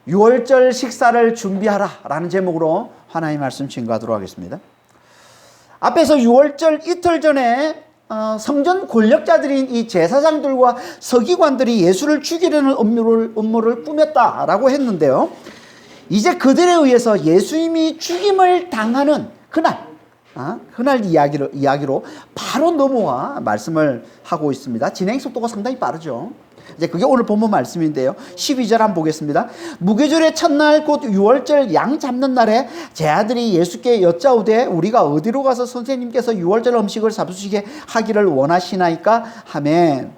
유월절 식사를 준비하라 라는 제목으로 하나님의 말씀 증거하도록 하겠습니다. 앞에서 유월절 이틀 전에 성전 권력자들인 이 제사장들과 서기관들이 예수를 죽이려는 음모를 꾸몄다라고 했는데요. 이제 그들에 의해서 예수님이 죽임을 당하는 그날 이야기로 바로 넘어와 말씀을 하고 있습니다. 진행 속도가 상당히 빠르죠. 이제 그게 오늘 본문 말씀인데요. 12절 한번 보겠습니다. 무교절의 첫날 곧 유월절 양 잡는 날에 제 아들이 예수께 여짜오되 우리가 어디로 가서 선생님께서 유월절 음식을 잡수시게 하기를 원하시나이까 하매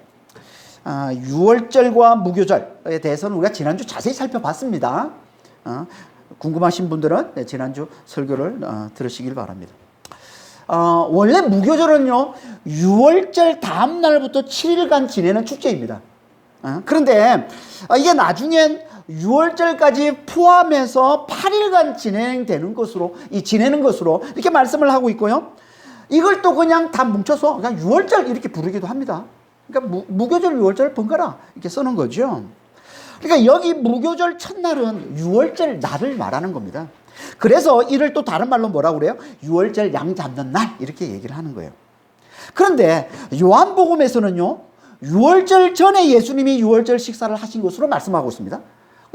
유월절과 무교절에 대해서는 우리가 지난주 자세히 살펴봤습니다. 궁금하신 분들은 지난주 설교를 들으시길 바랍니다. 원래 무교절은요, 유월절 다음 날부터 7일간 지내는 축제입니다. 그런데 이게 나중엔 유월절까지 포함해서 8일간 지내는 것으로 이렇게 말씀을 하고 있고요. 이걸 또 그냥 다 뭉쳐서 그냥 유월절 이렇게 부르기도 합니다. 그러니까 무교절, 유월절 번갈아 이렇게 쓰는 거죠. 그러니까 여기 무교절 첫날은 유월절 날을 말하는 겁니다. 그래서 이를 또 다른 말로 뭐라고 그래요? 유월절 양 잡는 날 이렇게 얘기를 하는 거예요. 그런데 요한복음에서는요, 유월절 전에 예수님이 유월절 식사를 하신 것으로 말씀하고 있습니다.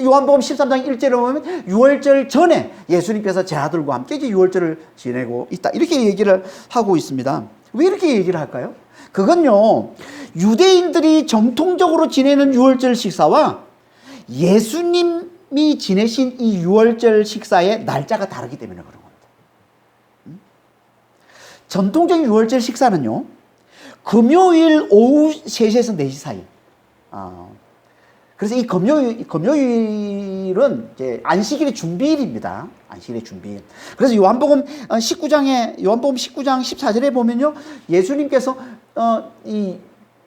요한복음 13장 1절에 보면 유월절 전에 예수님께서 제 아들과 함께 유월절을 지내고 있다 이렇게 얘기를 하고 있습니다. 왜 이렇게 얘기를 할까요? 그건요, 유대인들이 정통적으로 지내는 유월절 식사와 예수님이 지내신 이 유월절 식사의 날짜가 다르기 때문에 그런 겁니다. 전통적인 유월절 식사는요, 금요일 오후 3시에서 4시 사이. 그래서 이 금요일은 이제 안식일의 준비일입니다. 안식일의 준비일. 그래서 요한복음 19장 14절에 보면요, 예수님께서 이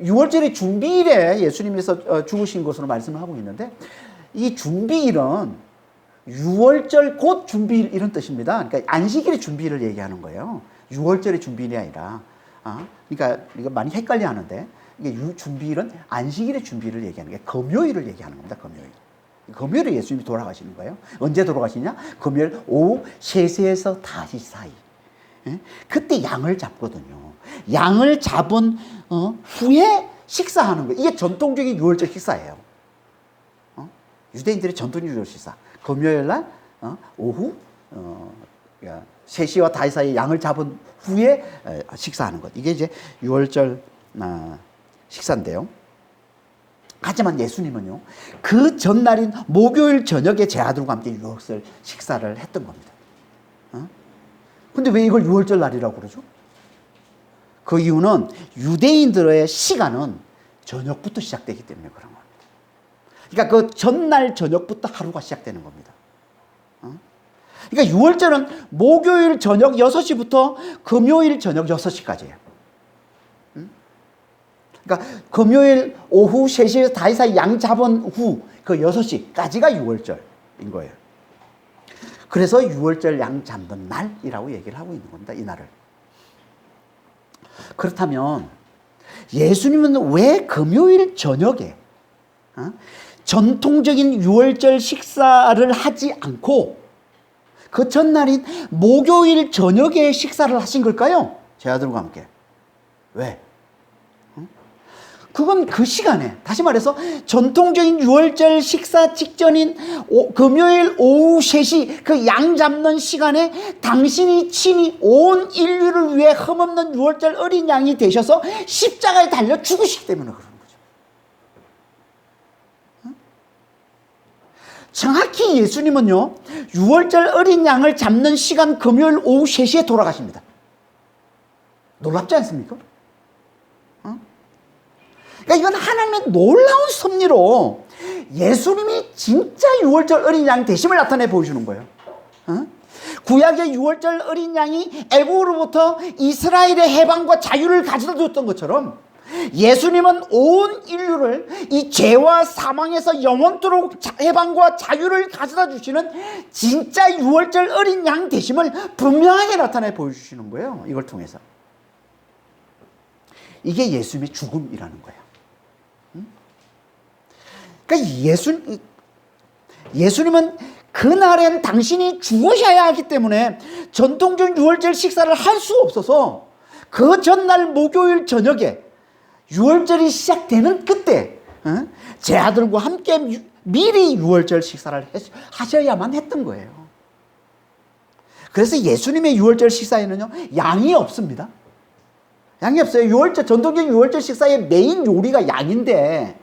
유월절의 준비일에 예수님께서 죽으신 것으로 말씀을 하고 있는데, 이 준비일은 유월절 곧 준비일 이런 뜻입니다. 그러니까 안식일의 준비일을 얘기하는 거예요. 유월절의 준비일이 아니라. 그러니까 이거 많이 헷갈려 하는데, 이게 준비일은 안식일의 준비를 얘기하는 게 금요일을 얘기하는 겁니다. 금요일에 예수님이 돌아가시는 거예요. 언제 돌아가시냐? 금요일 오후 3시에서 5시 사이. 그때 양을 잡거든요. 양을 잡은 후에 식사하는 거예요. 이게 전통적인 유월절 식사예요. 유대인들의 전통적인 유월절 식사. 금요일 날 오후 3시와 5시 사이에 양을 잡은 후에 식사하는 것. 이게 이제 유월절 식사인데요. 하지만 예수님은요, 그 전날인 목요일 저녁에 제 아들과 함께 유월절 식사를 했던 겁니다. 근데 왜 이걸 유월절 날이라고 그러죠? 그 이유는 유대인들의 시간은 저녁부터 시작되기 때문에 그런 겁니다. 그러니까 그 전날 저녁부터 하루가 시작되는 겁니다. 그러니까 유월절은 목요일 저녁 6시부터 금요일 저녁 6시까지예요. 그러니까 금요일 오후 3시에서 5시 사이 양 잡은 후 그 6시까지가 유월절인 거예요. 그래서 유월절 양 잡는 날이라고 얘기를 하고 있는 겁니다. 이 날을. 그렇다면 예수님은 왜 금요일 저녁에 전통적인 유월절 식사를 하지 않고 그 전날인 목요일 저녁에 식사를 하신 걸까요? 제 아들과 함께. 왜? 그건 그 시간에, 다시 말해서 전통적인 유월절 식사 직전인 금요일 오후 3시 그 양 잡는 시간에 당신이 친히 온 인류를 위해 흠없는 유월절 어린 양이 되셔서 십자가에 달려 죽으시기 때문에 그런 거죠. 정확히 예수님은요, 유월절 어린 양을 잡는 시간 금요일 오후 3시에 돌아가십니다. 놀랍지 않습니까? 그러니까 이건 하나님의 놀라운 섭리로 예수님이 진짜 유월절 어린 양 되심을 나타내 보여주는 거예요. 구약의 유월절 어린 양이 애국으로부터 이스라엘의 해방과 자유를 가져다 줬던 것처럼 예수님은 온 인류를 이 죄와 사망에서 영원토록 해방과 자유를 가져다 주시는 진짜 유월절 어린 양 되심을 분명하게 나타내 보여주시는 거예요. 이걸 통해서. 이게 예수님의 죽음이라는 거예요. 그러니까 예수님은 그날엔 당신이 죽으셔야 하기 때문에 전통적 유월절 식사를 할 수 없어서 그 전날 목요일 저녁에 유월절이 시작되는 그때 제 아들과 함께 미리 유월절 식사를 하셔야만 했던 거예요. 그래서 예수님의 유월절 식사에는요, 양이 없습니다. 양이 없어요. 전통적 유월절 식사의 메인 요리가 양인데,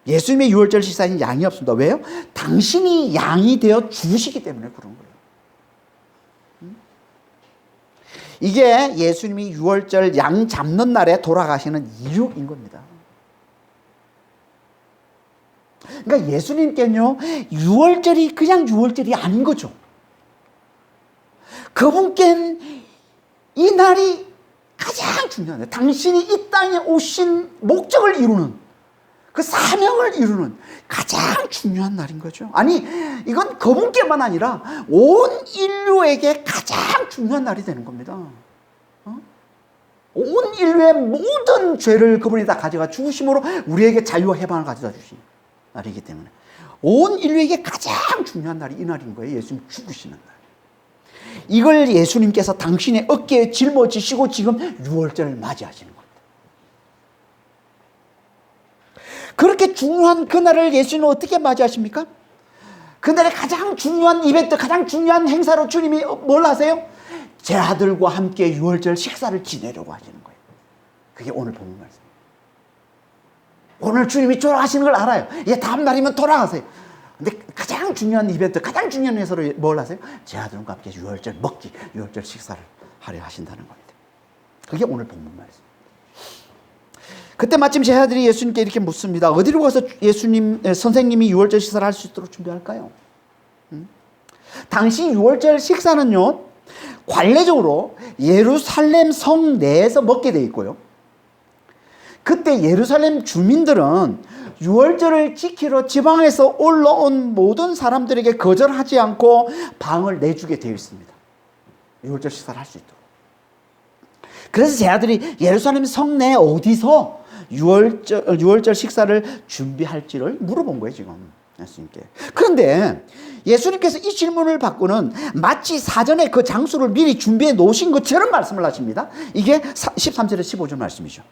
예수님의 유월절 식사에는 양이 없습니다. 왜요? 당신이 양이 되어 주시기 때문에 그런 거예요. 이게 예수님이 유월절 양 잡는 날에 돌아가시는 이유인 겁니다. 그러니까 예수님께는요, 유월절이 그냥 유월절이 아닌 거죠. 그분께는 이 날이 가장 중요해요. 당신이 이 땅에 오신 목적을 이루는, 그 사명을 이루는 가장 중요한 날인 거죠. 아니, 이건 그분께만 아니라 온 인류에게 가장 중요한 날이 되는 겁니다. 온 인류의 모든 죄를 그분이 다 가져가 죽으심으로 우리에게 자유와 해방을 가져다 주신 날이기 때문에 온 인류에게 가장 중요한 날이 이 날인 거예요. 예수님 죽으시는 날. 이걸 예수님께서 당신의 어깨에 짊어지시고 지금 유월절을 맞이하시는 겁니다. 그렇게 중요한 그날을 예수님은 어떻게 맞이하십니까? 그날의 가장 중요한 이벤트, 가장 중요한 행사로 주님이 뭘 하세요? 제 아들과 함께 유월절 식사를 지내려고 하시는 거예요. 그게 오늘 본문 말씀입니다. 오늘 주님이 돌아가시는 걸 알아요. 이제 다음 날이면 돌아가세요. 근데 가장 중요한 이벤트, 가장 중요한 행사로 뭘 하세요? 제 아들과 함께 유월절 유월절 식사를 하려 하신다는 겁니다. 그게 오늘 본문 말씀입니다. 그때 마침 제 아들이 예수님께 이렇게 묻습니다. 어디로 가서 선생님이 유월절 식사를 할 수 있도록 준비할까요? 당시 유월절 식사는요, 관례적으로 예루살렘 성 내에서 먹게 돼 있고요. 그때 예루살렘 주민들은 유월절을 지키러 지방에서 올라온 모든 사람들에게 거절하지 않고 방을 내주게 되어 있습니다. 유월절 식사를 할 수 있도록. 그래서 제 아들이 예루살렘 성 내 어디서 유월절 식사를 준비할지를 물어본 거예요, 지금. 예수님께. 그런데 예수님께서 이 질문을 받고는 마치 사전에 그 장소를 미리 준비해 놓으신 것처럼 말씀을 하십니다. 이게 13절에 15절 말씀이죠.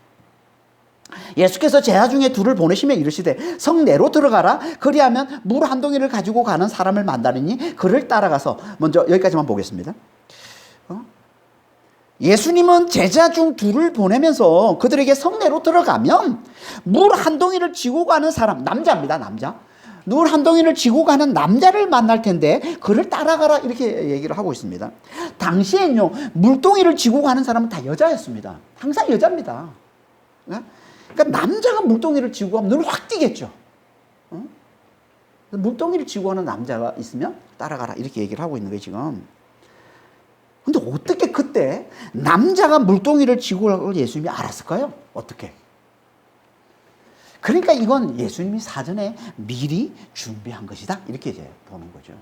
예수께서 제자 중에 둘을 보내시며 이르시되 성내로 들어가라. 그리하면 물 한 동이를 가지고 가는 사람을 만나리니 그를 따라가서, 먼저 여기까지만 보겠습니다. 예수님은 제자 중 둘을 보내면서 그들에게 성내로 들어가면 물 한 동이를 지고 가는 사람, 남자입니다, 남자. 물 한 동이를 지고 가는 남자를 만날 텐데 그를 따라가라, 이렇게 얘기를 하고 있습니다. 당시엔요, 물동이를 지고 가는 사람은 다 여자였습니다. 항상 여자입니다. 그러니까 남자가 물동이를 지고 가면 눈을 확 띄겠죠. 물동이를 지고 가는 남자가 있으면 따라가라, 이렇게 얘기를 하고 있는 거예요, 지금. 근데 어떻게 그때 남자가 물동이를 지고 갈 걸 예수님이 알았을까요? 어떻게? 그러니까 이건 예수님이 사전에 미리 준비한 것이다, 이렇게 이제 보는 거죠.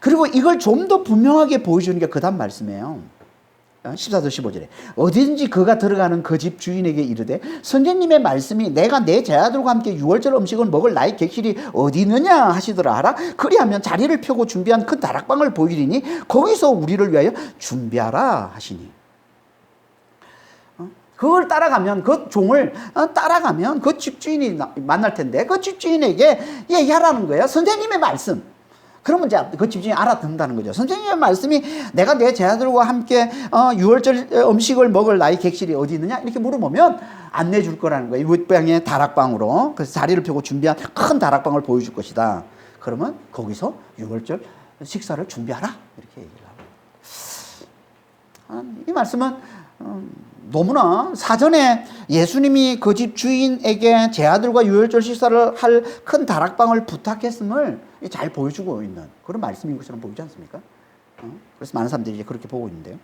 그리고 이걸 좀 더 분명하게 보여주는 게 그 다음 말씀이에요. 14절 15절에 어디든지 그가 들어가는 그 집 주인에게 이르되 선생님의 말씀이 내가 내 제자들과 함께 유월절 음식을 먹을 나의 객실이 어디 있느냐 하시더라 하라. 그리하면 자리를 펴고 준비한 큰 다락방을 보이리니 거기서 우리를 위하여 준비하라 하시니. 그걸 따라가면, 그 종을 따라가면 그 집주인이 만날 텐데 그 집주인에게 얘기하라는 거예요. 선생님의 말씀. 그러면 이제 그 집주인이 알아듣는다는 거죠. 선생님의 말씀이 내가 내 제자들과 함께 유월절 음식을 먹을 나의 객실이 어디 있느냐, 이렇게 물어보면 안내해 줄 거라는 거예요. 윗방의 다락방으로. 그래서 자리를 펴고 준비한 큰 다락방을 보여줄 것이다. 그러면 거기서 유월절 식사를 준비하라, 이렇게 얘기를 하고. 이 말씀은 너무나 사전에 예수님이 그 집 주인에게 제 아들과 유월절 식사를 할 큰 다락방을 부탁했음을 잘 보여주고 있는 그런 말씀인 것처럼 보이지 않습니까? 그래서 많은 사람들이 이제 그렇게 보고 있는데요.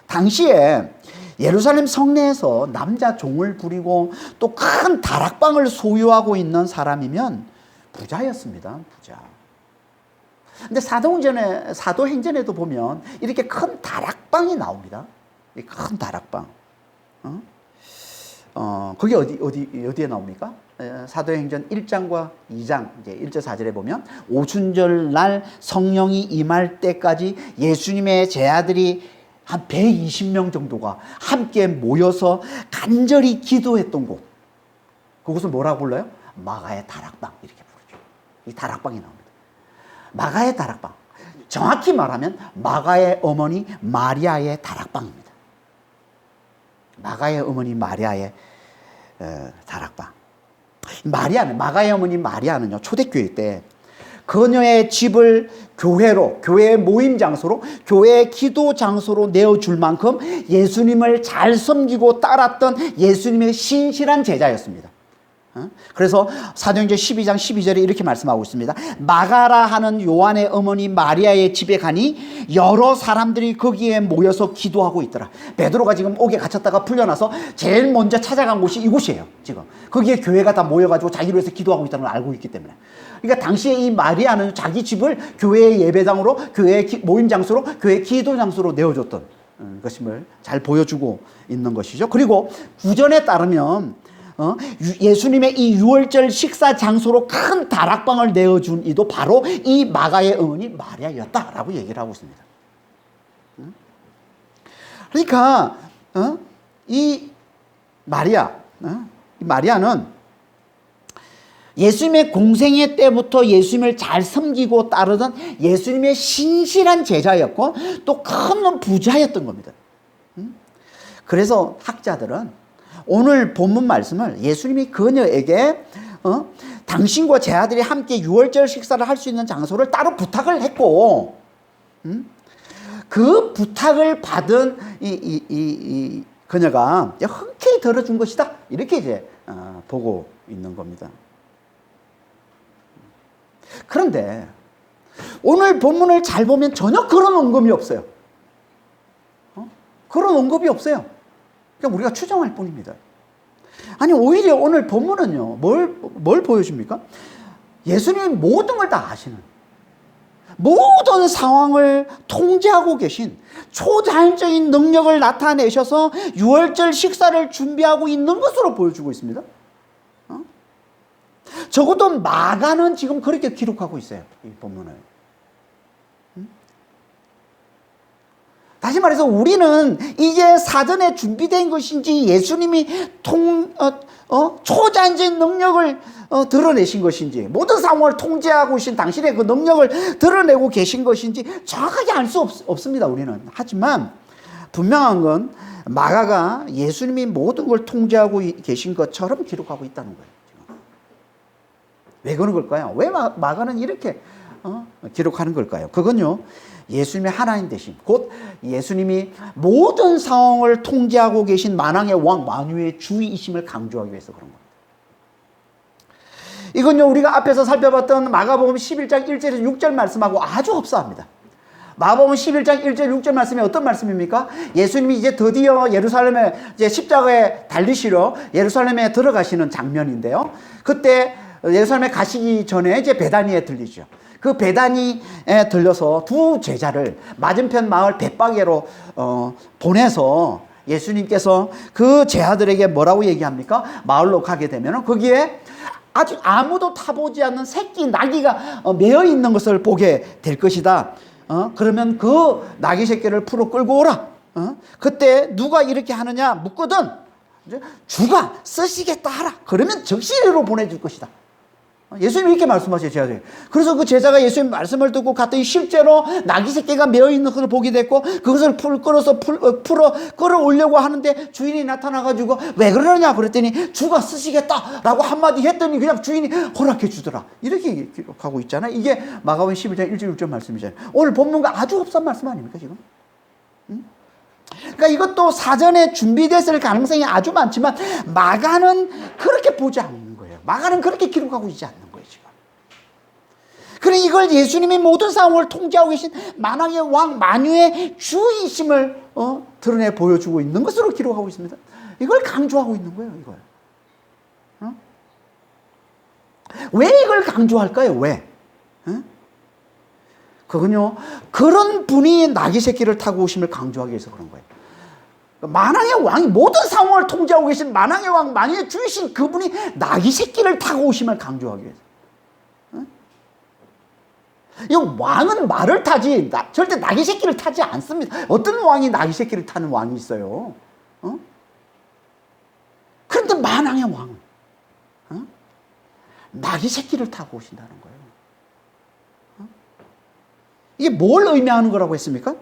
당시에 예루살렘 성내에서 남자 종을 부리고 또 큰 다락방을 소유하고 있는 사람이면 부자였습니다. 부자. 근데 사도행전에도 보면 이렇게 큰 다락방이 나옵니다. 큰 다락방. 그게 어디에 나옵니까? 사도행전 1장과 2장, 이제 1절 4절에 보면, 오순절 날 성령이 임할 때까지 예수님의 제자들이 한 120명 정도가 함께 모여서 간절히 기도했던 곳. 그곳을 뭐라고 불러요? 마가의 다락방, 이렇게 부르죠. 이 다락방이 나옵니다. 마가의 다락방. 정확히 말하면 마가의 어머니 마리아의 다락방입니다. 마가의 어머니 마리아의 다락방. 마가의 어머니 마리아는요, 초대교회 때 그녀의 집을 교회 모임 장소로, 교회 기도 장소로 내어줄 만큼 예수님을 잘 섬기고 따랐던 예수님의 신실한 제자였습니다. 그래서 사도행전 12장 12절에 이렇게 말씀하고 있습니다. 마가라 하는 요한의 어머니 마리아의 집에 가니 여러 사람들이 거기에 모여서 기도하고 있더라. 베드로가 지금 옥에 갇혔다가 풀려나서 제일 먼저 찾아간 곳이 이곳이에요. 지금 거기에 교회가 다 모여가지고 자기를 위해서 기도하고 있다는 걸 알고 있기 때문에. 그러니까 당시에 이 마리아는 자기 집을 교회의 예배당으로, 교회의 모임 장소로, 교회의 기도 장소로 내어줬던 것임을 잘 보여주고 있는 것이죠. 그리고 구전에 따르면 예수님의 이 유월절 식사 장소로 큰 다락방을 내어준 이도 바로 이 마가의 어머니 마리아였다라고 얘기를 하고 있습니다. 그러니까 이 마리아는 예수님의 공생애 때부터 예수님을 잘 섬기고 따르던 예수님의 신실한 제자였고 또 큰 부자였던 겁니다. 그래서 학자들은 오늘 본문 말씀을 예수님이 그녀에게 당신과 제자들이 함께 유월절 식사를 할 수 있는 장소를 따로 부탁을 했고, 그 부탁을 받은 이 그녀가 흔쾌히 들어준 것이다, 이렇게 이제 보고 있는 겁니다. 그런데 오늘 본문을 잘 보면 전혀 그런 언급이 없어요. 그런 언급이 없어요. 그러니까 우리가 추정할 뿐입니다. 아니, 오히려 오늘 본문은요, 뭘 보여줍니까? 예수님이 모든 걸 다 아시는, 모든 상황을 통제하고 계신 초자연적인 능력을 나타내셔서 유월절 식사를 준비하고 있는 것으로 보여주고 있습니다. 적어도 마가는 지금 그렇게 기록하고 있어요, 이 본문을. 다시 말해서 우리는 이게 사전에 준비된 것인지 예수님이 초자연적인 능력을 드러내신 것인지, 모든 상황을 통제하고 계신 당신의 그 능력을 드러내고 계신 것인지 정확하게 알 수 없습니다, 우리는. 하지만 분명한 건 마가가 예수님이 모든 걸 통제하고 계신 것처럼 기록하고 있다는 거예요. 지금. 왜 그런 걸까요? 왜 마가는 이렇게 기록하는 걸까요? 그건요, 예수님의 하나님 되심, 곧 예수님이 모든 상황을 통제하고 계신 만왕의 왕, 만유의 주이심을 강조하기 위해서 그런 겁니다. 이건요, 우리가 앞에서 살펴봤던 마가복음 11장 1절에서 6절 말씀하고 아주 흡사합니다. 마가복음 11장 1절 6절 말씀이 어떤 말씀입니까? 예수님이 이제 드디어 예루살렘에 이제 십자가에 달리시러 예루살렘에 들어가시는 장면인데요. 그때 예루살렘에 가시기 전에 이제 베다니에 들리죠. 그 베다니에 들려서 두 제자를 맞은편 마을 벳바게로 보내서 예수님께서 그 제자들에게 뭐라고 얘기합니까? 마을로 가게 되면 거기에 아직 아무도 타보지 않는 새끼 나귀가 매어 있는 것을 보게 될 것이다. 그러면 그 나귀 새끼를 풀어 끌고 오라. 그때 누가 이렇게 하느냐 묻거든 주가 쓰시겠다 하라. 그러면 적시로 보내줄 것이다. 예수님이 이렇게 말씀하세요, 제자들. 그래서 그 제자가 예수님 말씀을 듣고 갔더니 실제로 나귀 새끼가 매어 있는 것을 보게 됐고, 그것을 풀어 끌어오려고 하는데 주인이 나타나가지고 왜 그러느냐 그랬더니 주가 쓰시겠다라고 한마디 했더니 그냥 주인이 허락해 주더라. 이렇게 기록하고 있잖아요. 이게 마가복음 11장 1절 6절 말씀이잖아요. 오늘 본문과 아주 흡사한 말씀 아닙니까, 지금? 그러니까 이것도 사전에 준비됐을 가능성이 아주 많지만 마가는 그렇게 보지 않는 거예요. 마가는 그렇게 기록하고 있지 않는 거예요, 지금. 그래, 이걸 예수님이 모든 상황을 통제하고 계신 만왕의 왕, 만유의 주이심을 드러내 보여주고 있는 것으로 기록하고 있습니다. 이걸 강조하고 있는 거예요, 이걸. 왜 이걸 강조할까요? 왜? 그건요, 그런 분이 나귀 새끼를 타고 오심을 강조하기 위해서 그런 거예요. 만왕의 왕이 모든 상황을 통제하고 계신 만왕의 왕, 만유의 주이신 그분이 나귀 새끼를 타고 오심을 강조하기 위해서. 이 왕은 말을 타지 절대 나귀 새끼를 타지 않습니다. 어떤 왕이 나귀 새끼를 타는 왕이 있어요? 그런데 만왕의 왕은 나귀 새끼를 타고 오신다는 거예요. 이게 뭘 의미하는 거라고 했습니까?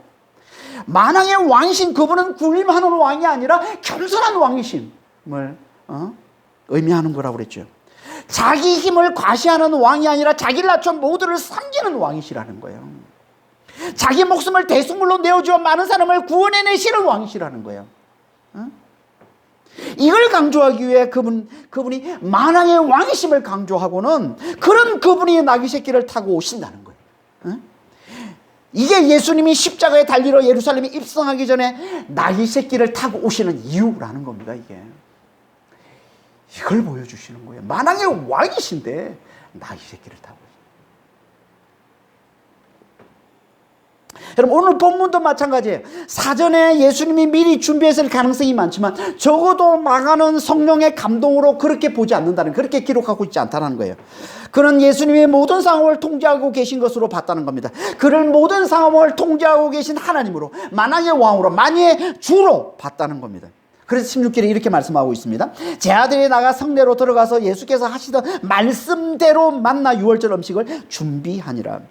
만왕의 왕이신 그분은 군림하는 왕이 아니라 겸손한 왕이심을 의미하는 거라고 그랬죠. 자기 힘을 과시하는 왕이 아니라 자기를 낮춰 모두를 섬기는 왕이시라는 거예요. 자기 목숨을 대수물로 내어주어 많은 사람을 구원해내시는 왕이시라는 거예요. 이걸 강조하기 위해 그분이 만왕의 왕이심을 강조하고는 그런 그분이 나귀 새끼를 타고 오신다는 거예요. 이게 예수님이 십자가에 달리러 예루살렘에 입성하기 전에 나귀 새끼를 타고 오시는 이유라는 겁니다. 이걸 보여주시는 거예요. 만왕의 왕이신데 나귀 새끼를 타고 오시는. 여러분, 오늘 본문도 마찬가지예요. 사전에 예수님이 미리 준비했을 가능성이 많지만 적어도 마가는 성령의 감동으로 그렇게 보지 않는다는, 그렇게 기록하고 있지 않다는 거예요. 그는 예수님이 모든 상황을 통제하고 계신 것으로 봤다는 겁니다. 그를 모든 상황을 통제하고 계신 하나님으로, 만왕의 왕으로, 만유의 주로 봤다는 겁니다. 그래서 16절에 이렇게 말씀하고 있습니다. 제 아들이 나가 성내로 들어가서 예수께서 하시던 말씀대로 만나 유월절 음식을 준비하니라.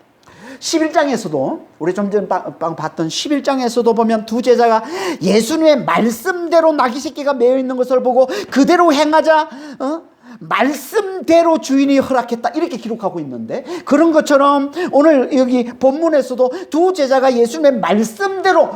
11장에서도 우리 좀 전에 봤던 11장에서도 보면 두 제자가 예수님의 말씀대로 나귀 새끼가 매여 있는 것을 보고 그대로 행하자 말씀대로 주인이 허락했다, 이렇게 기록하고 있는데, 그런 것처럼 오늘 여기 본문에서도 두 제자가 예수님의 말씀대로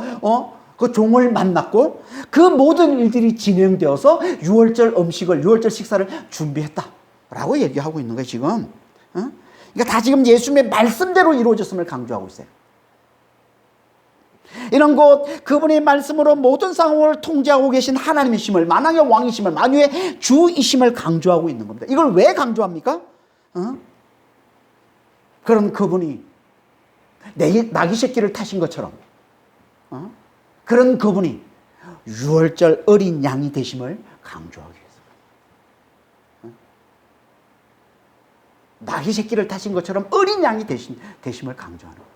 그 종을 만났고 그 모든 일들이 진행되어서 유월절 음식을, 유월절 식사를 준비했다라고 얘기하고 있는 거예요 지금. 그러니까 다 지금 예수님의 말씀대로 이루어졌음을 강조하고 있어요. 이런 것, 그분의 말씀으로 모든 상황을 통제하고 계신 하나님이심을, 만왕의 왕이심을, 만유의 주이심을 강조하고 있는 겁니다. 이걸 왜 강조합니까? 그런 그분이 나귀 새끼를 타신 것처럼 그런 그분이 유월절 어린 양이 되심을 강조하기 위해서. 나귀 새끼를 타신 것처럼 어린 양이 되심을 강조하는 거예요.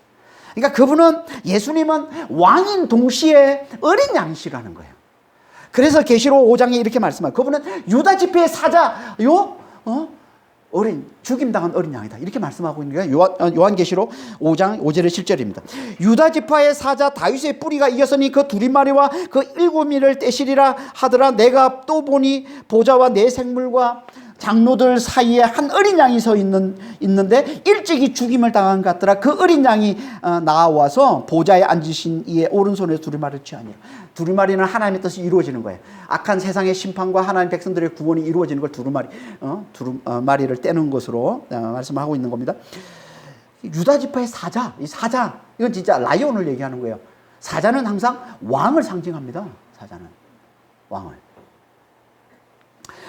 그러니까 그분은, 예수님은 왕인 동시에 어린 양이시라는 거예요. 그래서 계시록 5장에 이렇게 말씀하고, 그분은 유다 지파의 사자요, 죽임당한 어린 양이다, 이렇게 말씀하고 있는 거예요. 요한계시록 5장 5절의 7절입니다. 유다 지파의 사자 다윗의 뿌리가 이겼으니 그 두리마리와 그 7미를 떼시리라 하더라. 내가 또 보니 보좌와 네 생물과 장로들 사이에 한 어린 양이 서 있는데 일찍이 죽임을 당한 것 같더라. 그 어린 양이 나와서 보좌에 앉으신 이의 오른손에 두루마리를 취하니라. 두루마리는 하나님의 뜻이 이루어지는 거예요. 악한 세상의 심판과 하나님 백성들의 구원이 이루어지는 걸 두루마리를 떼는 것으로 말씀하고 있는 겁니다. 유다 지파의 사자, 이 사자, 이건 진짜 라이온을 얘기하는 거예요. 사자는 항상 왕을 상징합니다. 사자는 왕을.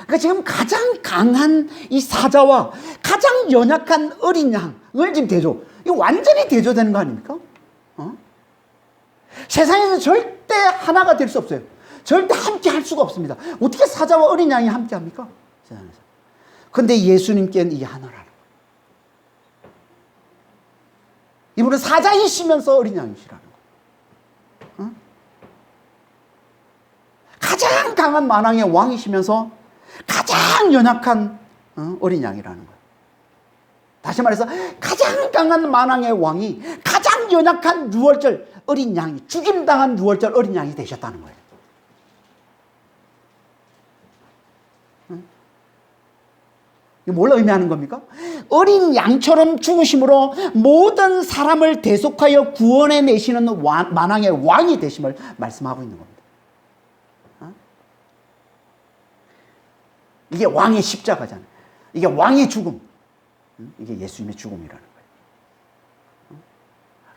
그러니까 지금 가장 강한 이 사자와 가장 연약한 어린 양을 지금 대조, 이거 완전히 대조되는 거 아닙니까? 세상에서 절대 하나가 될 수 없어요. 절대 함께 할 수가 없습니다. 어떻게 사자와 어린 양이 함께 합니까? 세상에서. 근데 예수님께는 이게 하나라는 거예요. 이분은 사자이시면서 어린 양이시라는 거예요. 가장 강한 만왕의 왕이시면서 가장 연약한 어린 양이라는 거예요. 다시 말해서 가장 강한 만왕의 왕이 가장 연약한 유월절 어린 양이, 죽임당한 유월절 어린 양이 되셨다는 거예요. 이게 뭘 의미하는 겁니까? 어린 양처럼 죽으심으로 모든 사람을 대속하여 구원해내시는 만왕의 왕이 되심을 말씀하고 있는 겁니다. 이게 왕의 십자가잖아요. 이게 왕의 죽음. 이게 예수님의 죽음이라는 거예요.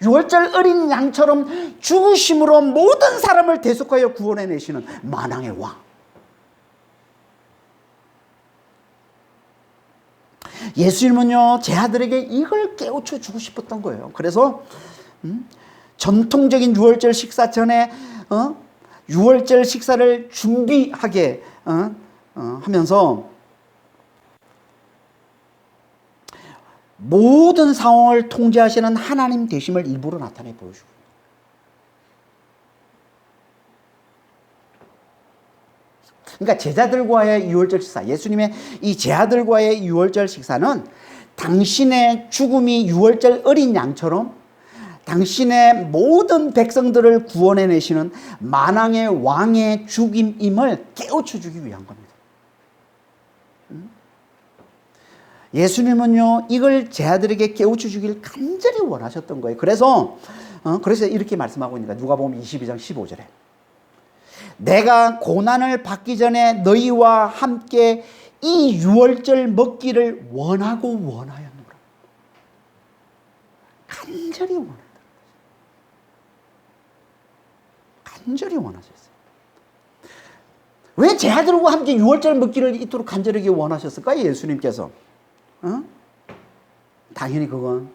유월절 어린 양처럼 죽으심으로 모든 사람을 대속하여 구원해내시는 만왕의 왕. 예수님은요, 제 아들에게 이걸 깨우쳐 주고 싶었던 거예요. 그래서 전통적인 유월절 식사 전에 유월절 식사를 준비하게 하면서 모든 상황을 통제하시는 하나님 되심을 일부러 나타내 보여주고, 그러니까 제자들과의 유월절 식사, 예수님의 이 제자들과의 유월절 식사는 당신의 죽음이 유월절 어린 양처럼 당신의 모든 백성들을 구원해내시는 만왕의 왕의 죽임임을 깨우쳐주기 위한 겁니다. 예수님은요, 이걸 제자들에게 깨우쳐주길 간절히 원하셨던 거예요. 그래서 이렇게 말씀하고 있는 거예요. 누가복음 22장 15절에 내가 고난을 받기 전에 너희와 함께 이 유월절 먹기를 원하였노라. 간절히 원한다. 간절히 원하셨어요. 왜 제자들과 함께 유월절 먹기를 이토록 간절하게 원하셨을까요? 예수님께서. 당연히 그건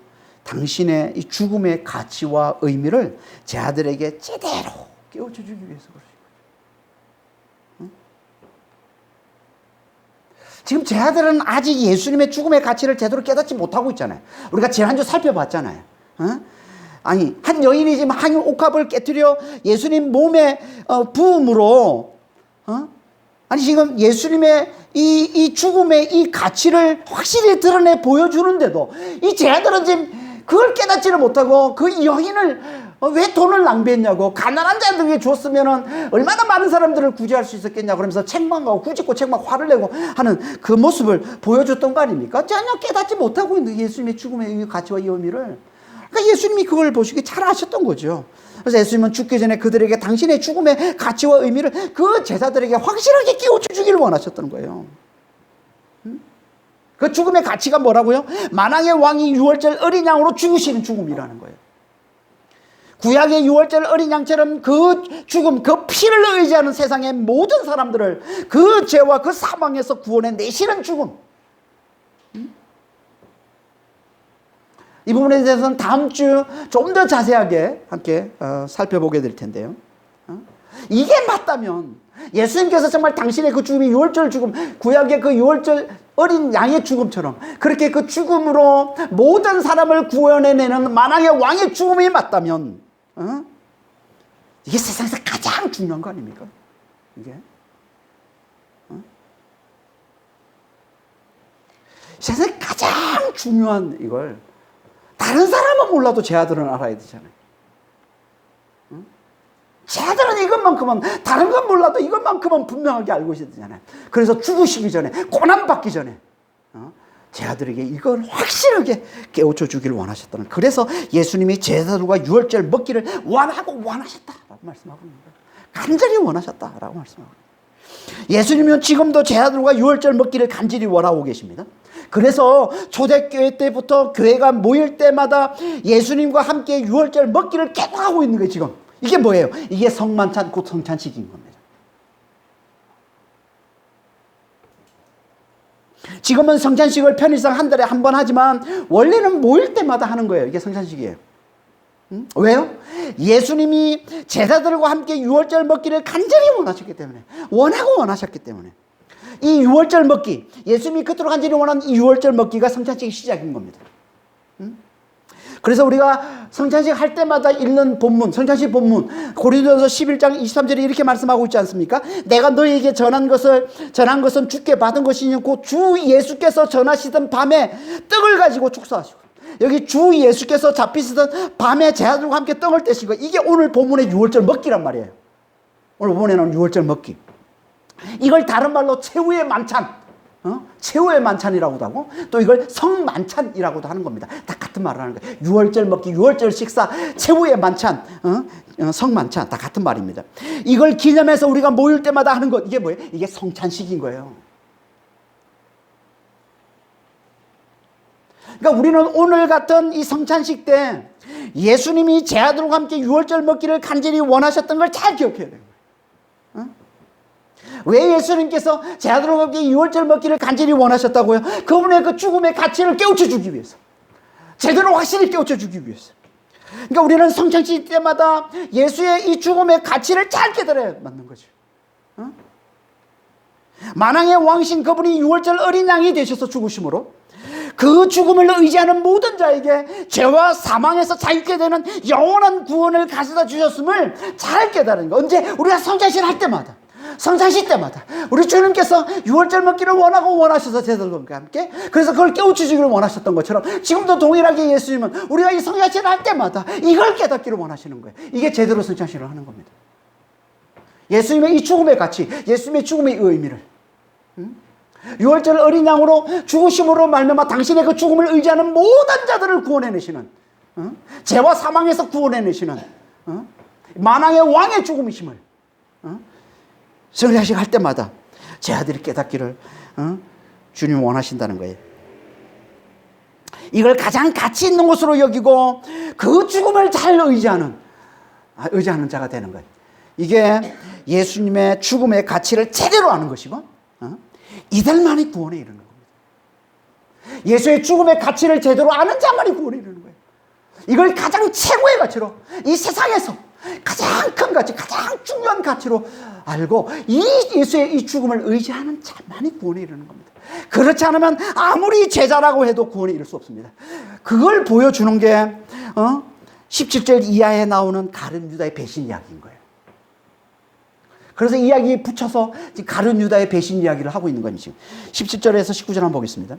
당신의 이 죽음의 가치와 의미를 제자들에게 제대로 깨우쳐 주기 위해서 그러신 거예요. 지금 제자들은 아직 예수님의 죽음의 가치를 제대로 깨닫지 못하고 있잖아요. 우리가 지난주 살펴봤잖아요. 아니, 한 여인이 지금 한 옥합을 깨뜨려 예수님 몸에 부음으로, 아니, 지금 예수님의 이 죽음의 이 가치를 확실히 드러내 보여주는데도 이 제자들은 지금 그걸 깨닫지를 못하고 그 여인을 왜 돈을 낭비했냐고, 가난한 자들에게 줬으면 얼마나 많은 사람들을 구제할 수 있었겠냐 그러면서 책망하고 꾸짖고 책망 화를 내고 하는 그 모습을 보여줬던 거 아닙니까? 전혀 깨닫지 못하고 있는 예수님의 죽음의 이 가치와 이 의미를. 그러니까 예수님이 그걸 보시기 잘 아셨던 거죠. 그래서 예수님은 죽기 전에 그들에게 당신의 죽음의 가치와 의미를 그 제자들에게 확실하게 깨우쳐 주기를 원하셨던 거예요. 그 죽음의 가치가 뭐라고요? 만왕의 왕이 유월절 어린 양으로 죽으시는 죽음이라는 거예요. 구약의 유월절 어린 양처럼 그 죽음, 그 피를 의지하는 세상의 모든 사람들을 그 죄와 그 사망에서 구원해 내시는 죽음. 이 부분에 대해서는 다음 주 좀 더 자세하게 함께 살펴보게 될 텐데요. 이게 맞다면 예수님께서 정말 당신의 그 죽음이 유월절 죽음, 구약의 그 유월절 어린 양의 죽음처럼 그렇게 그 죽음으로 모든 사람을 구원해내는 만왕의 왕의 죽음이 맞다면 이게 세상에서 가장 중요한 거 아닙니까? 이게 세상에 가장 중요한 이걸 다른 사람은 몰라도 제자들은 알아야 되잖아요. 제자들은 이것만큼은, 다른 건 몰라도 이것만큼은 분명하게 알고 있어야 되잖아요. 그래서 죽으시기 전에, 고난받기 전에 제자들에게 이걸 확실하게 깨우쳐 주기를 원하셨다는, 그래서 예수님이 제자들과 유월절 먹기를 원하셨다라고 말씀하고 있는 거예요. 간절히 원하셨다라고 말씀하고 있는 거예요. 예수님은 지금도 제자들과 유월절 먹기를 간절히 원하고 계십니다. 그래서 초대교회 때부터 교회가 모일 때마다 예수님과 함께 유월절 먹기를 계속하고 있는 거예요. 지금 이게 뭐예요? 이게 성만찬, 곧 성찬식인 겁니다. 지금은 성찬식을 편의상 한 달에 한 번 하지만 원래는 모일 때마다 하는 거예요. 이게 성찬식이에요. 왜요? 예수님이 제자들과 함께 유월절 먹기를 간절히 원하셨기 때문에, 원하셨기 때문에 이 유월절 먹기, 예수님이 그토록 간절히 원하는 이 유월절 먹기가 성찬식의 시작인 겁니다. 그래서 우리가 성찬식 할 때마다 읽는 본문, 성찬식 본문, 고린도전서 11장 23절에 이렇게 말씀하고 있지 않습니까? 내가 너희에게 전한 것은 주께 받은 것이니 곧 주 예수께서 전하시던 밤에 떡을 가지고 축사하시고, 여기 주 예수께서 잡히시던 밤에 제자들과 함께 떡을 떼시고, 이게 오늘 본문의 유월절 먹기란 말이에요. 오늘 본문에 나오는 유월절 먹기. 이걸 다른 말로 최후의 만찬, 최후의 만찬이라고도 하고, 또 이걸 성만찬이라고도 하는 겁니다. 다 같은 말을 하는 거예요. 유월절 먹기, 유월절 식사, 최후의 만찬, 성만찬, 다 같은 말입니다. 이걸 기념해서 우리가 모일 때마다 하는 것, 이게 뭐예요? 이게 성찬식인 거예요. 그러니까 우리는 오늘 같은 이 성찬식 때 예수님이 제자들과 함께 유월절 먹기를 간절히 원하셨던 걸 잘 기억해야 돼요. 왜 예수님께서 제자들과 함께 유월절 먹기를 간절히 원하셨다고요? 그분의 그 죽음의 가치를 깨우쳐 주기 위해서, 제대로 확실히 깨우쳐 주기 위해서. 그러니까 우리는 성찬식 때마다 예수의 이 죽음의 가치를 잘 깨달아야 맞는 거죠. 만왕의 왕신 그분이 6월절 어린 양이 되셔서 죽으심으로 그 죽음을 의지하는 모든 자에게 죄와 사망에서 자유케 되는 영원한 구원을 가져다 주셨음을 잘 깨달은 거. 언제? 우리가 성찬식 할 때마다, 성찬식 때마다 우리 주님께서 6월절 먹기를 원하셔서 제자들과 함께, 그래서 그걸 깨우치시기를 원하셨던 것처럼 지금도 동일하게 예수님은 우리가 이 성찬식을 할 때마다 이걸 깨닫기를 원하시는 거예요. 이게 제대로 성찬식을 하는 겁니다. 예수님의 이 죽음의 가치, 예수님의 죽음의 의미를 6월절 어린 양으로 죽으심으로 말미암아 당신의 그 죽음을 의지하는 모든 자들을 구원해내시는, 죄와 사망에서 구원해내시는 만왕의 왕의 죽음이심을 성찬식 할 때마다 제 아들이 깨닫기를 주님 원하신다는 거예요. 이걸 가장 가치 있는 것으로 여기고 그 죽음을 잘 의지하는 자가 되는 거예요. 이게 예수님의 죽음의 가치를 제대로 아는 것이고 이들만이 구원에 이르는 겁니다. 예수의 죽음의 가치를 제대로 아는 자만이 구원에 이르는 거예요. 이걸 가장 최고의 가치로, 이 세상에서 가장 큰 가치, 가장 중요한 가치로 알고 이 예수의 이 죽음을 의지하는 자만이 구원에 이르는 겁니다. 그렇지 않으면 아무리 제자라고 해도 구원에 이를 수 없습니다. 그걸 보여주는 게 17절 이하에 나오는 가룟 유다의 배신 이야기인 거예요. 그래서 이야기에 붙여서 가룟 유다의 배신 이야기를 하고 있는 거예요. 지금 17절에서 19절 한번 보겠습니다.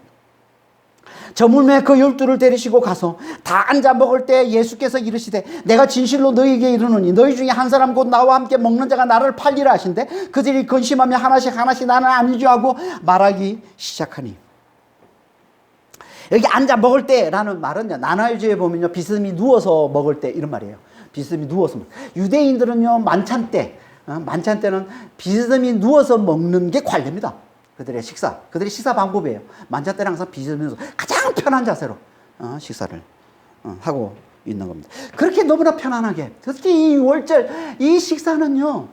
저물매 그 12를 데리시고 가서 다 앉아 먹을 때 예수께서 이르시되 내가 진실로 너희에게 이르노니 너희 중에 한 사람 곧 나와 함께 먹는 자가 나를 팔리라 하신대 그들이 근심하며 하나씩 나는 아니죠 하고 말하기 시작하니. 여기 앉아 먹을 때라는 말은요, 나나유주에 보면요, 비스듬히 누워서 먹을 때 이런 말이에요. 비스듬히 누워서. 유대인들은요, 만찬 때는 비스듬히 누워서 먹는 게 관례입니다. 그들의 식사 방법이에요. 만찬 때는 항상 비스듬히 가장 편한 자세로 식사를 하고 있는 겁니다. 그렇게 너무나 편안하게, 특히 이 월절 이 식사는요,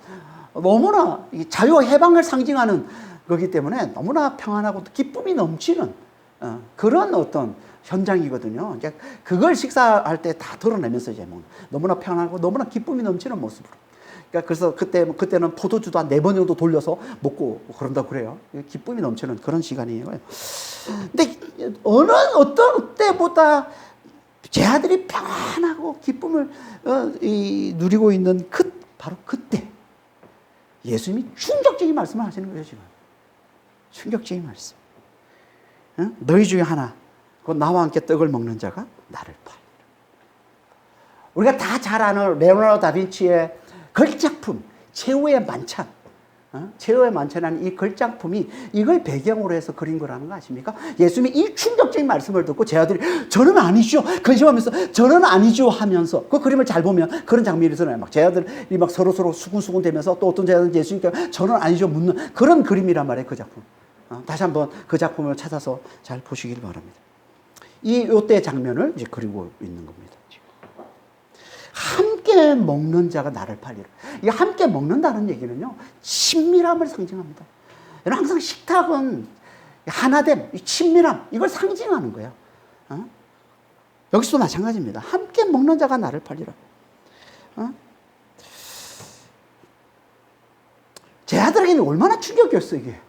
너무나 자유와 해방을 상징하는 거기 때문에 너무나 평안하고 기쁨이 넘치는 그런 어떤 현장이거든요. 그걸 식사할 때 다 드러내면서 이제 너무나 편안하고 너무나 기쁨이 넘치는 모습으로. 그래서 그때는 포도주도 한 4번 정도 돌려서 먹고 그런다고 그래요. 기쁨이 넘치는 그런 시간이에요. 근데 어떤 때보다 제 아들이 평안하고 기쁨을 누리고 있는 바로 그때 예수님이 충격적인 말씀을 하시는 거예요, 지금. 충격적인 말씀. 너희 중에 하나, 곧 나와 함께 떡을 먹는 자가 나를 팔리라. 우리가 다 잘 아는 레오나르도 다빈치의 걸작품, 최후의 만찬. 최후의 만찬이라는 이 걸작품이 이걸 배경으로 해서 그린 거라는 거 아십니까? 예수님이 이 충격적인 말씀을 듣고 제 아들이 저는 아니죠. 근심하면서 저는 아니죠 하면서 그 그림을 잘 보면 그런 장면이 있어요. 막 제 아들이 막 서로 수군수군 되면서 또 어떤 제 아들은 예수님께 저는 아니죠 묻는 그런 그림이란 말이에요, 그 작품. 다시 한번 그 작품을 찾아서 잘 보시길 바랍니다. 이때 장면을 이제 그리고 있는 겁니다. 함께 먹는 자가 나를 팔리라. 이 함께 먹는다는 얘기는요, 친밀함을 상징합니다. 여러분, 항상 식탁은 하나됨, 친밀함, 이걸 상징하는 거예요. 여기서도 마찬가지입니다. 함께 먹는 자가 나를 팔리라. 제 아들에게는 얼마나 충격이었어요, 이게.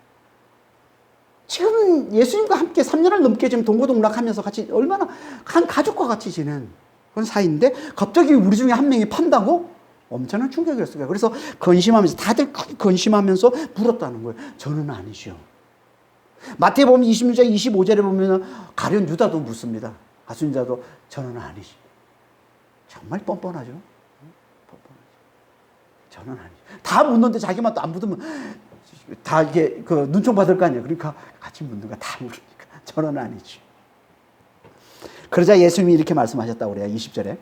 지금 예수님과 함께 3년을 넘게 지금 동고동락하면서 같이 얼마나 한 가족과 같이 지낸 그런 사이인데 갑자기 우리 중에 한 명이 판다고? 엄청난 충격이었어요. 그래서 다들 근심하면서 물었다는 거예요. 저는 아니죠. 마태복음 26장 25절에 보면 가룟 유다도 묻습니다. 가룟 유다도 저는 아니죠. 정말 뻔뻔하죠. 저는 아니죠. 다 묻는데 자기만 또 안 묻으면 다 이게 그 눈총 받을 거 아니에요. 그러니까 같이 묻는 거 다 물으니까 저는 아니죠. 그러자 예수님이 이렇게 말씀하셨다고 그래요. 20절에.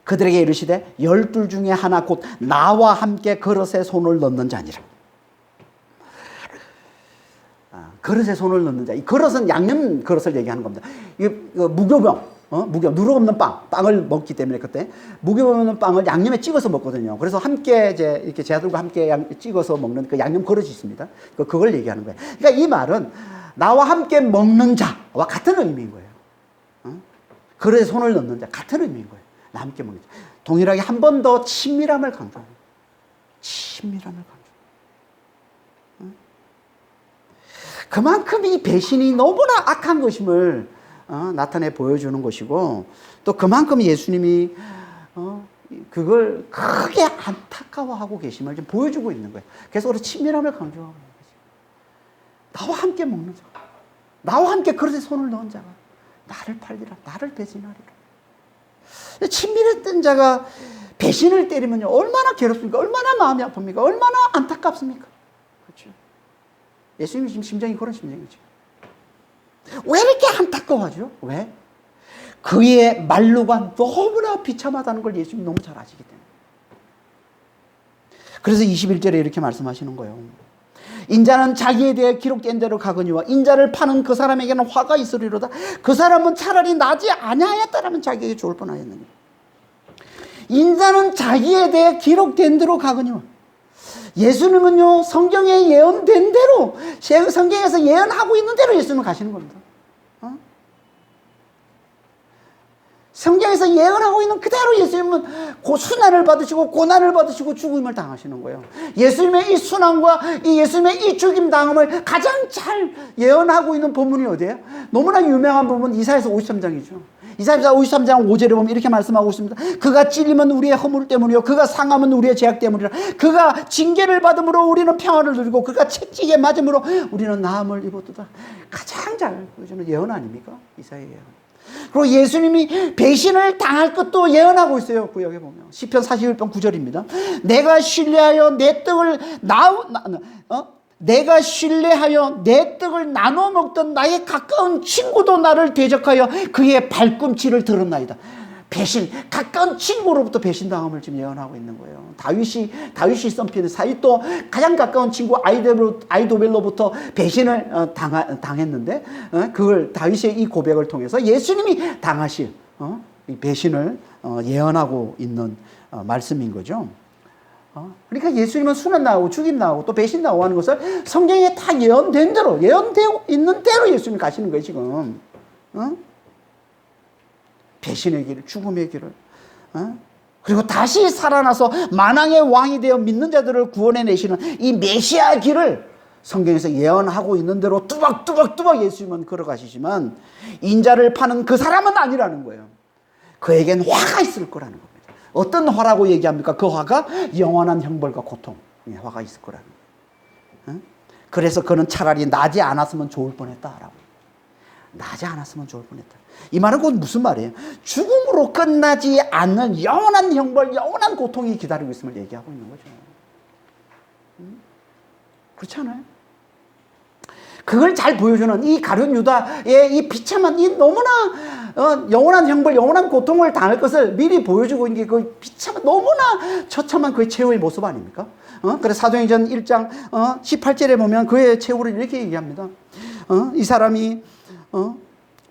그들에게 이르시되 12 중에 하나 곧 나와 함께 그릇에 손을 넣는 자니라. 그릇에 손을 넣는 자. 이 그릇은 양념 그릇을 얘기하는 겁니다. 이 무교병, 누룩 없는 빵을 먹기 때문에 그때 무교 없는 빵을 양념에 찍어서 먹거든요. 그래서 함께 이제 이렇게 제 아들과 함께 찍어서 먹는 그 양념 그릇이 있습니다. 그걸 얘기하는 거예요. 그러니까 이 말은 나와 함께 먹는 자와 같은 의미인 거예요. 그릇에 손을 넣는 자. 같은 의미인 거예요. 함께 먹는 자. 동일하게 한 번 더 친밀함을 강조합니다. 친밀함을 강조. 그만큼 이 배신이 너무나 악한 것임을 나타내 보여주는 것이고, 또 그만큼 예수님이 그걸 크게 안타까워하고 계심을 좀 보여주고 있는 거예요. 그래서 우리 친밀함을 강조하고 있는 거죠. 나와 함께 먹는 자가, 나와 함께 그릇에 손을 넣은 자가 나를 팔리라, 나를 배신하리라. 친밀했던 자가 배신을 때리면요, 얼마나 괴롭습니까? 얼마나 마음이 아픕니까? 얼마나 안타깝습니까? 그렇죠? 예수님이 지금 심정이 그런 심정이죠. 왜 이렇게 안타까워하죠? 왜? 그의 만류가 너무나 비참하다는 걸 예수님이 너무 잘 아시기 때문에. 그래서 21절에 이렇게 말씀하시는 거예요. 인자는 자기에 대해 기록된 대로 가거니와 인자를 파는 그 사람에게는 화가 있으리로다. 그 사람은 차라리 나지 아니하였다라면 자기에게 좋을 뻔하였느니라. 인자는 자기에 대해 기록된 대로 가거니와. 예수님은요, 성경에 예언된 대로, 성경에서 예언하고 있는 대로 예수님은 가시는 겁니다. 성경에서 예언하고 있는 그대로 예수님은 순환을 받으시고 고난을 받으시고 죽음을 당하시는 거예요. 예수님의 이 순환과 예수님의 이 죽임 당함을 가장 잘 예언하고 있는 본문이 어디예요? 너무나 유명한 본문 이사야서 53장이죠. 이사야서 53장 5절에 보면 이렇게 말씀하고 있습니다. 그가 찔림은 우리의 허물 때문이요 그가 상함은 우리의 죄악 때문이라. 그가 징계를 받음으로 우리는 평안을 누리고 그가 채찍에 맞음으로 우리는 나음을 입었도다. 가장 잘 보여주는 예언 아닙니까? 이사야의 예언. 그리고 예수님이 배신을 당할 것도 예언하고 있어요. 구역에 보면 시편 41편 9절입니다. 내가 신뢰하여 내 떡을 내가 신뢰하여 내 떡을 나눠 먹던 나의 가까운 친구도 나를 대적하여 그의 발꿈치를 들었나이다. 배신, 가까운 친구로부터 배신당함을 지금 예언하고 있는 거예요. 다윗이 선피는 사윗도 가장 가까운 친구 아이도벨로부터 배신을 당했는데, 그걸 다윗의 이 고백을 통해서 예수님이 당하실 이 배신을 예언하고 있는 말씀인 거죠. 그러니까 예수님은 순환 나오고 죽임 나오고 또 배신 나오고 하는 것을 성경에 다 예언된 대로, 예언되어 있는 대로 예수님이 가시는 거예요, 지금. 배신의 길을, 죽음의 길을, 그리고 다시 살아나서 만왕의 왕이 되어 믿는 자들을 구원해내시는 이 메시아 길을 성경에서 예언하고 있는 대로 뚜벅뚜벅 예수님은 걸어가시지만 인자를 파는 그 사람은 아니라는 거예요. 그에겐 화가 있을 거라는 겁니다. 어떤 화라고 얘기합니까? 그 화가 영원한 형벌과 고통의 화가 있을 거라는 거예요. 그래서 그는 차라리 나지 않았으면 좋을 뻔했다라고. 나지 않았으면 좋을 뻔했다. 이 말은 곧 무슨 말이에요? 죽음으로 끝나지 않는 영원한 형벌, 영원한 고통이 기다리고 있음을 얘기하고 있는 거죠. 그렇지 않아요? 그걸 잘 보여주는 이 가룟 유다의 이 비참한, 이 너무나 영원한 형벌, 영원한 고통을 당할 것을 미리 보여주고 있는 게 그 비참한, 너무나 처참한 그의 최후의 모습 아닙니까? 그래서 사도행전 1장 18절에 보면 그의 최후를 이렇게 얘기합니다. 이 사람이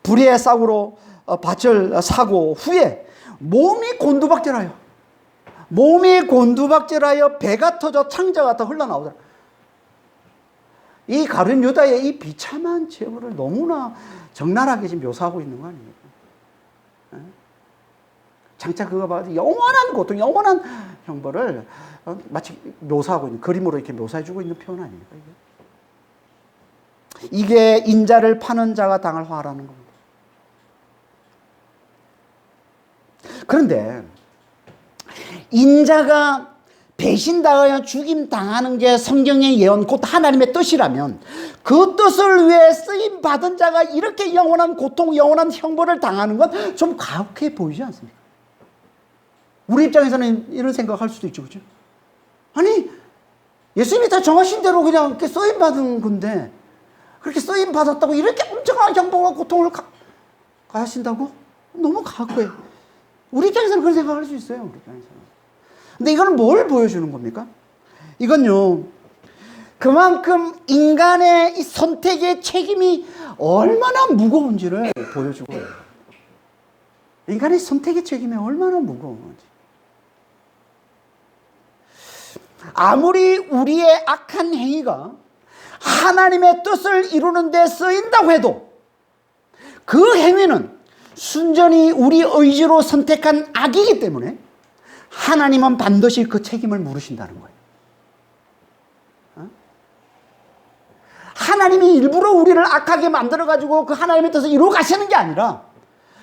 불의의 싹으로 밭을 사고 후에 몸이 곤두박질하여 배가 터져 창자가 다 흘러나오더라. 이 가룟 유다의 이 비참한 최후를 너무나 적나라하게 지금 묘사하고 있는 거 아닙니까? 장차 그거 봐 영원한 고통, 영원한 형벌을 마치 묘사하고 있는, 그림으로 이렇게 묘사해주고 있는 표현 아닙니까? 이게 인자를 파는 자가 당할 화라는 겁니다. 그런데 인자가 배신당하여 죽임당하는 게 성경의 예언, 곧 하나님의 뜻이라면 그 뜻을 위해 쓰임받은 자가 이렇게 영원한 고통, 영원한 형벌을 당하는 건 좀 가혹해 보이지 않습니까? 우리 입장에서는 이런 생각할 수도 있죠. 그렇죠? 아니, 예수님이 다 정하신 대로 그냥 이렇게 쓰임받은 건데 그렇게 쓰임받았다고 이렇게 엄청난 형벌과 고통을 가하신다고? 너무 가혹해. 우리 입장에서는 그런 생각을 할 수 있어요. 우리 입장에서는. 근데 이거는 뭘 보여주는 겁니까? 이건요, 그만큼 인간의 이 선택의 책임이 얼마나 무거운지를 보여주고, 인간의 선택의 책임이 얼마나 무거운지. 아무리 우리의 악한 행위가 하나님의 뜻을 이루는 데 쓰인다고 해도 그 행위는 순전히 우리 의지로 선택한 악이기 때문에 하나님은 반드시 그 책임을 물으신다는 거예요. 하나님이 일부러 우리를 악하게 만들어가지고 그 하나님의 뜻을 이루어 가시는 게 아니라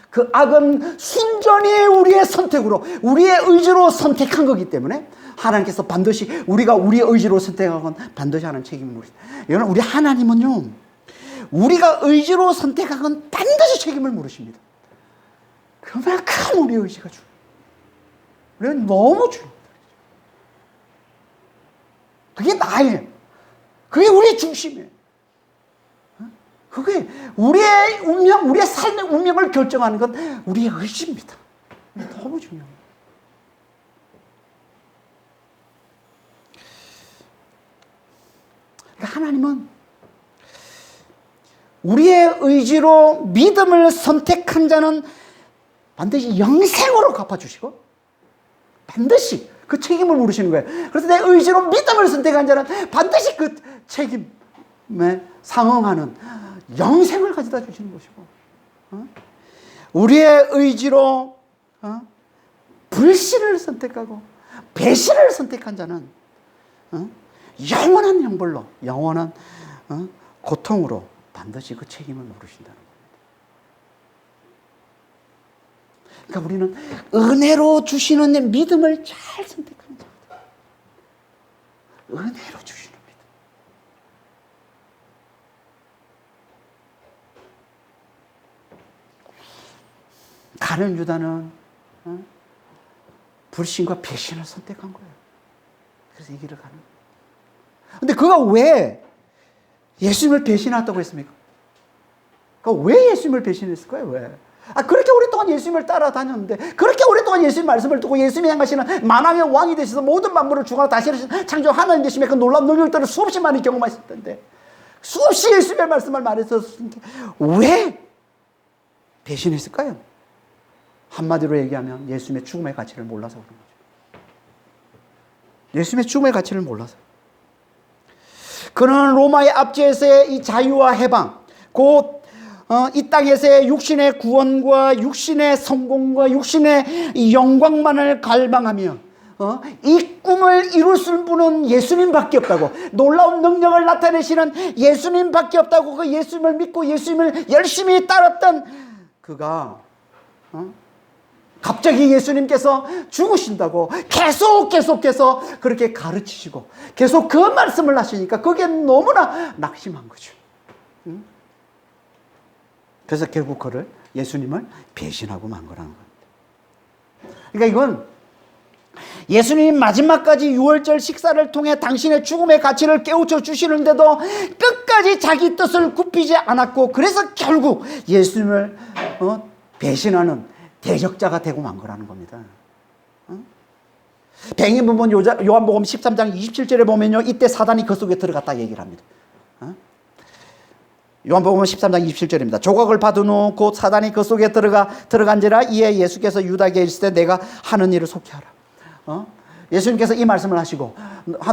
그 악은 순전히 우리의 선택으로, 우리의 의지로 선택한 거기 때문에 하나님께서 반드시 우리가 우리의 의지로 선택한 건 반드시 하나님 책임을 물으신다. 여러분, 우리 하나님은요, 우리가 의지로 선택한 건 반드시 책임을 물으십니다. 그만큼 우리의 의지가 중요해요. 우리는 너무 중요합니다. 그게 나예요. 그게 우리의 중심이에요. 그게 우리의 운명, 우리의 삶의 운명을 결정하는 건 우리의 의지입니다. 너무 중요합니다. 그러니까 하나님은 우리의 의지로 믿음을 선택한 자는 반드시 영생으로 갚아주시고 반드시 그 책임을 물으시는 거예요. 그래서 내 의지로 믿음을 선택한 자는 반드시 그 책임에 상응하는 영생을 가져다 주시는 것이고, 우리의 의지로 불신을 선택하고 배신을 선택한 자는 영원한 형벌로, 영원한 고통으로 반드시 그 책임을 물으신다는 겁니다. 그러니까 우리는 은혜로 주시는 믿음을 잘 선택하는 자입니다. 은혜로 주시는 믿음. 가룟 유다는 불신과 배신을 선택한 거예요. 그래서 이 길을 가는 거예요. 근데 그가 왜 예수님을 배신했다고 했습니까? 그가 왜 예수님을 배신했을까요? 왜? 그렇게 오랫동안 예수님을 따라다녔는데, 그렇게 오랫동안 예수님 말씀을 듣고 예수님이 행하시는 만왕의 왕이 되셔서 모든 만물을 주관하고 다시 창조 하나님 되심의 그 놀라운 능력들을 수없이 많이 경험하실 텐데, 수없이 예수님의 말씀을 말했었는데 왜 배신했을까요? 한마디로 얘기하면 예수님의 죽음의 가치를 몰라서 그런 거죠. 예수님의 죽음의 가치를 몰라서. 그는 로마의 압제에서의 이 자유와 해방, 곧 이 땅에서의 육신의 구원과 육신의 성공과 육신의 영광만을 갈망하며 이 꿈을 이룰 수 있는 분은 예수님밖에 없다고, 놀라운 능력을 나타내시는 예수님밖에 없다고, 그 예수님을 믿고 예수님을 열심히 따랐던 그가 갑자기 예수님께서 죽으신다고 계속해서 그렇게 가르치시고 계속 그 말씀을 하시니까 그게 너무나 낙심한 거죠. 그래서 결국 그를, 예수님을 배신하고 만 거라는 겁니다. 그러니까 이건 예수님이 마지막까지 유월절 식사를 통해 당신의 죽음의 가치를 깨우쳐 주시는데도 끝까지 자기 뜻을 굽히지 않았고, 그래서 결국 예수님을 배신하는 대적자가 되고 만 거라는 겁니다. 뱅이문본 요한복음 13장 27절에 보면요, 이때 사단이 그 속에 들어갔다 얘기를 합니다. 요한복음 13장 27절입니다. 조각을 받은 후 곧 사단이 그 속에 들어간지라 이에 예수께서 유다에게 이르시되 내가 하는 일을 속히 하라. 예수님께서 이 말씀을 하시고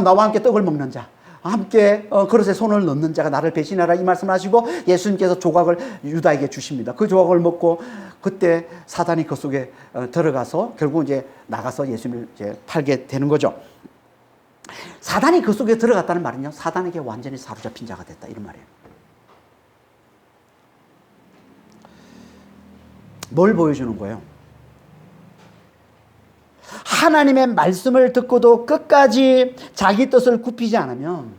나와 함께 떡을 먹는 자, 함께 그릇에 손을 넣는 자가 나를 배신하라, 이 말씀을 하시고 예수님께서 조각을 유다에게 주십니다. 그 조각을 먹고 그때 사단이 그 속에 들어가서 결국 이제 나가서 예수님을 이제 팔게 되는 거죠. 사단이 그 속에 들어갔다는 말은요, 사단에게 완전히 사로잡힌 자가 됐다, 이런 말이에요. 뭘 보여주는 거예요? 하나님의 말씀을 듣고도 끝까지 자기 뜻을 굽히지 않으면,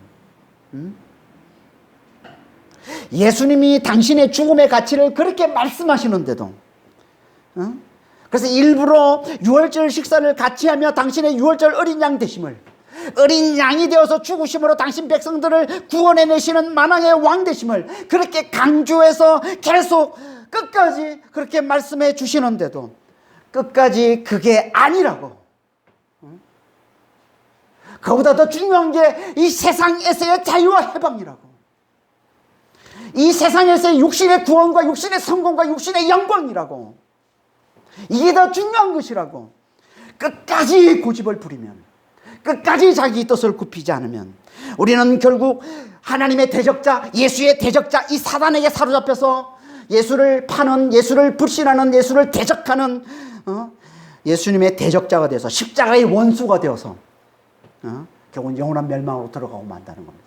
예수님이 당신의 죽음의 가치를 그렇게 말씀하시는데도, 그래서 일부러 유월절 식사를 같이 하며 당신의 유월절 어린 양 되심을, 어린 양이 되어서 죽으심으로 당신 백성들을 구원해내시는 만왕의 왕 되심을 그렇게 강조해서 계속 끝까지 그렇게 말씀해 주시는데도 끝까지 그게 아니라고, 그보다 더 중요한 게 이 세상에서의 자유와 해방이라고, 이 세상에서의 육신의 구원과 육신의 성공과 육신의 영광이라고, 이게 더 중요한 것이라고 끝까지 고집을 부리면, 끝까지 자기 뜻을 굽히지 않으면 우리는 결국 하나님의 대적자, 예수의 대적자 이 사단에게 사로잡혀서 예수를 파는, 예수를 불신하는, 예수를 대적하는 예수님의 대적자가 돼서 십자가의 원수가 되어서 결국은 영원한 멸망으로 들어가고 만다는 겁니다.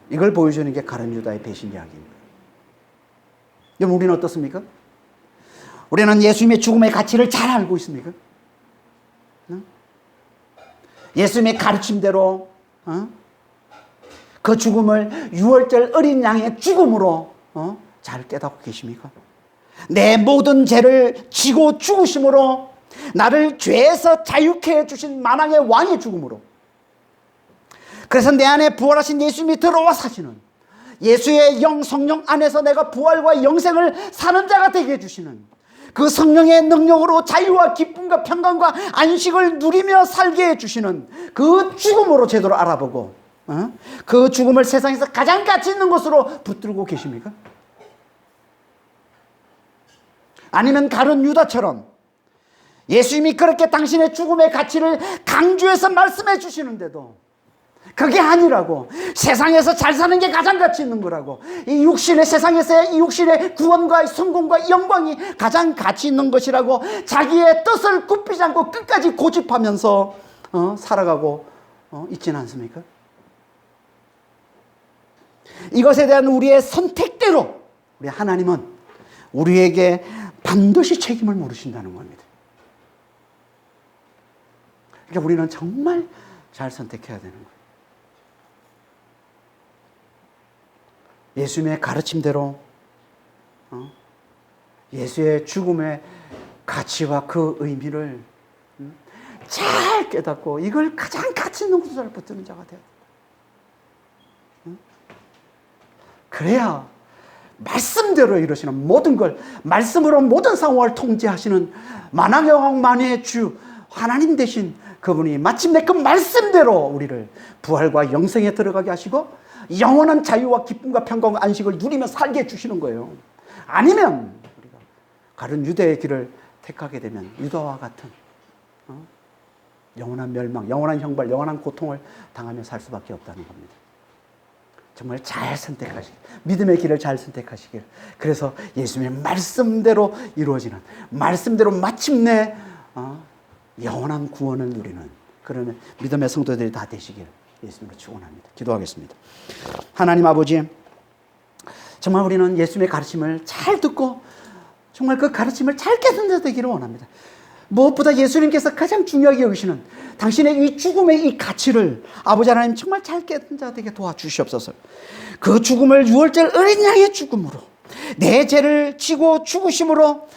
이걸 보여주는 게 가룟 유다의 배신 이야기입니다. 여러분, 우리는 어떻습니까? 우리는 예수님의 죽음의 가치를 잘 알고 있습니까? 예수님의 가르침대로 그 죽음을 유월절 어린 양의 죽음으로 잘 깨닫고 계십니까? 내 모든 죄를 지고 죽으심으로 나를 죄에서 자유케 해주신 만왕의 왕의 죽음으로, 그래서 내 안에 부활하신 예수님이 들어와 사시는 예수의 영 성령 안에서 내가 부활과 영생을 사는 자가 되게 해주시는 그 성령의 능력으로 자유와 기쁨과 평강과 안식을 누리며 살게 해주시는 그 죽음으로 제대로 알아보고 그 죽음을 세상에서 가장 가치 있는 것으로 붙들고 계십니까? 아니면 가룟 유다처럼 예수님이 그렇게 당신의 죽음의 가치를 강조해서 말씀해 주시는데도 그게 아니라고, 세상에서 잘 사는 게 가장 가치 있는 거라고, 이 육신의 세상에서의 이 육신의 구원과 성공과 영광이 가장 가치 있는 것이라고 자기의 뜻을 굽히지 않고 끝까지 고집하면서 살아가고 있지는 않습니까? 이것에 대한 우리의 선택대로 우리 하나님은 우리에게 반드시 책임을 물으신다는 겁니다. 그러니까 우리는 정말 잘 선택해야 되는 거예요. 예수님의 가르침대로 예수의 죽음의 가치와 그 의미를 잘 깨닫고 이걸 가장 가치 있는 것으로 붙드는 자가 돼야 된다. 그래야 말씀대로 이루시는 모든 걸, 말씀으로 모든 상황을 통제하시는 만왕의 왕 만유의 주 하나님 되신 그분이 마침내 그 말씀대로 우리를 부활과 영생에 들어가게 하시고 영원한 자유와 기쁨과 평강과 안식을 누리며 살게 해주시는 거예요. 아니면 우리가 가룟 유다의 길을 택하게 되면 유다와 같은 영원한 멸망, 영원한 형벌, 영원한 고통을 당하며 살 수밖에 없다는 겁니다. 정말 잘 선택하시길, 믿음의 길을 잘 선택하시길, 그래서 예수님의 말씀대로 이루어지는, 말씀대로 마침내 영원한 구원을 누리는 그런 믿음의 성도들이 다 되시길 예수님으로 축원합니다. 기도하겠습니다. 하나님 아버지, 정말 우리는 예수님의 가르침을 잘 듣고 정말 그 가르침을 잘 깨닫는 자 되기를 원합니다. 무엇보다 예수님께서 가장 중요하게 여기시는 당신의 이 죽음의 이 가치를 아버지 하나님 정말 잘 깨닫는 자 되게 도와주시옵소서. 그 죽음을 유월절 어린 양의 죽음으로, 내 죄를 지고 죽으심으로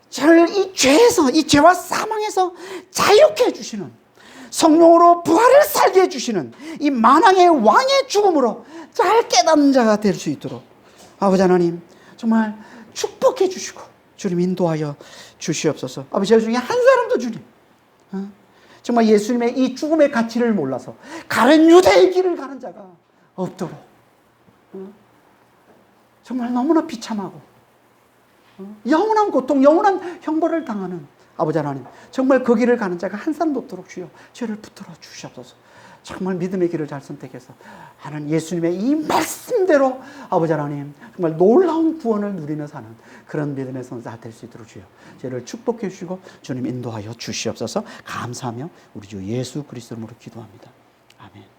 저를 이 죄에서, 이 죄와 사망에서 자유케 해주시는, 성령으로 부활을 살게 해주시는 이 만왕의 왕의 죽음으로 잘 깨닫는 자가 될 수 있도록 아버지 하나님 정말 축복해 주시고 주님 인도하여 주시옵소서. 아버지, 저 중에 한 사람도 주님 정말 예수님의 이 죽음의 가치를 몰라서 가룟 유다의 길을 가는 자가 없도록 정말 너무나 비참하고 영원한 고통, 영원한 형벌을 당하는 아버지 하나님, 정말 그 길을 가는 자가 한 사람도 없도록 주여 죄를 붙들어 주시옵소서. 정말 믿음의 길을 잘 선택해서 하나님 예수님의 이 말씀대로 아버지 하나님 정말 놀라운 구원을 누리며 사는 그런 믿음의 성도가 될 수 있도록 주여 죄를 축복해 주시고 주님 인도하여 주시옵소서. 감사하며 우리 주 예수 그리스도 이름으로 기도합니다. 아멘.